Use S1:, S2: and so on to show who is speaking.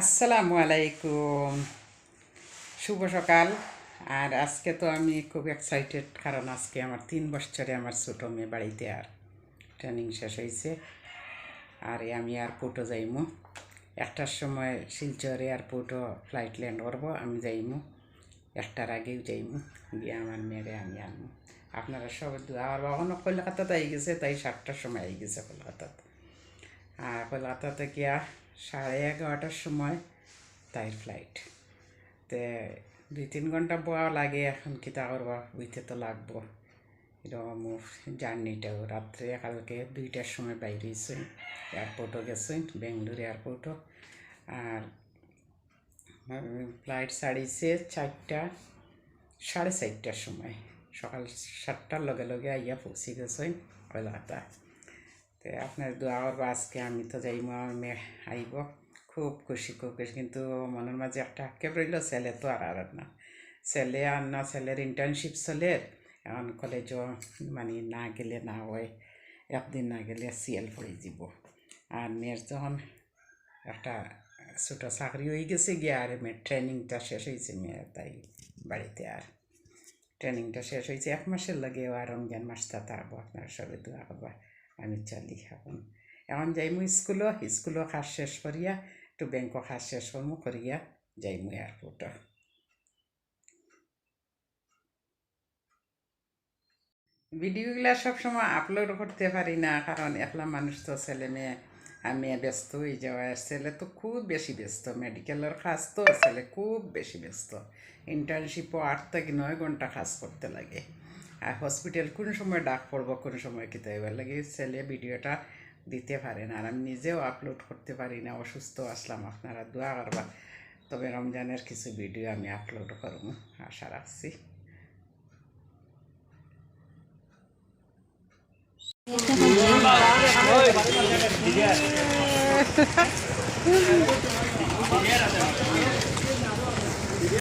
S1: আসসালামু আলাইকুম, শুভ সকাল। আর আজকে তো আমি খুব এক্সাইটেড, কারণ আজকে আমার 3 বছরে আমার ছোটো মেয়ে বাড়িতে আর ট্রেনিং শেষ হয়েছে। আর আমি এয়ারপোর্টও যাইমু 1টার সময়, শিলচর এয়ারপোর্টও ফ্লাইট ল্যান্ড করবো। আমি যাইমু 1টার আগেও যাইমু, গিয়ে আমার মেয়েরে আমি আনবো। আপনারা সব দোয়া আর কখনো কলকাতাতে আই গেছে, তাই 7টার সময় আই গেছে কলকাতাতে। আর কলকাতাতে গিয়া 11:30টার সময় তাই ফ্লাইট। তে 2-3 ঘন্টা বয়া লাগে, এখন কিতা করবা, বুঝতে তো লাগবো। এরকম জার্নিটাও রাত্রে কালকে 2টার সময় বাইরে হয়েছেন, এয়ারপোর্টও গেছেন, বেঙ্গলোর এয়ারপোর্টও। আর ফ্লাইট ছাড়িছে 4:30টার সময়, সকাল 7টার লগে লগে আইয়া পৌঁছে গেছেন কলকাতা। তো আপনার দোয়া করবা, আজকে আমি তো যাইমু, আমার মেয়ে আইব। খুব খুশি, কিন্তু মনের মাঝে একটা আক্ষেপ রইল, ছেলে তো আর না, ছেলে আর না, ছেলের ইন্টার্নশিপ চলে, এখন কলেজও মানে না গেলে না হয়, একদিন না গেলে সিএল পড়ে যাব। আর মেয়ের যখন একটা ছোটো চাকরি হয়ে গেছে গিয়ে, আর মেয়ের ট্রেনিংটা শেষ হয়েছে মেয়ের, তাই বাড়িতে আর ট্রেনিংটা শেষ হয়েছে 1 মাসের লাগেও, আর রমজান মাসটা থাকবো। আপনারা সবাই দোয়া করবা আমি চলি। এখন যাইমু স্কুলও কাজ শেষ করিয়া, একটু ব্যাংকও কাজ শেষ করমু করিয়া যাইমু এয়ারপোর্টও। ভিডিওগুলা সবসময় আপলোড করতে পারি না, কারণ একলা মানুষ তো, ছেলে মেয়ে, আমি ব্যস্ত হয়ে যাওয়া। ছেলে তো খুব বেশি ব্যস্ত, মেডিকেলের কাজ তো, ছেলে খুব বেশি ব্যস্ত। ইন্টার্নশিপও 8 থেকে 9 ঘন্টা কাজ করতে লাগে। আর হসপিটাল কোন সময় ডাক পড়বো, কোন সময় কী এবার লাগে, ছেলে ভিডিওটা দিতে পারে না। আর আমি নিজেও আপলোড করতে পারি না, অসুস্থ আসলাম। আপনারা দোয়া করবা, তবে রমজানের কিছু ভিডিও আমি আপলোড করবো, আশা রাখছি।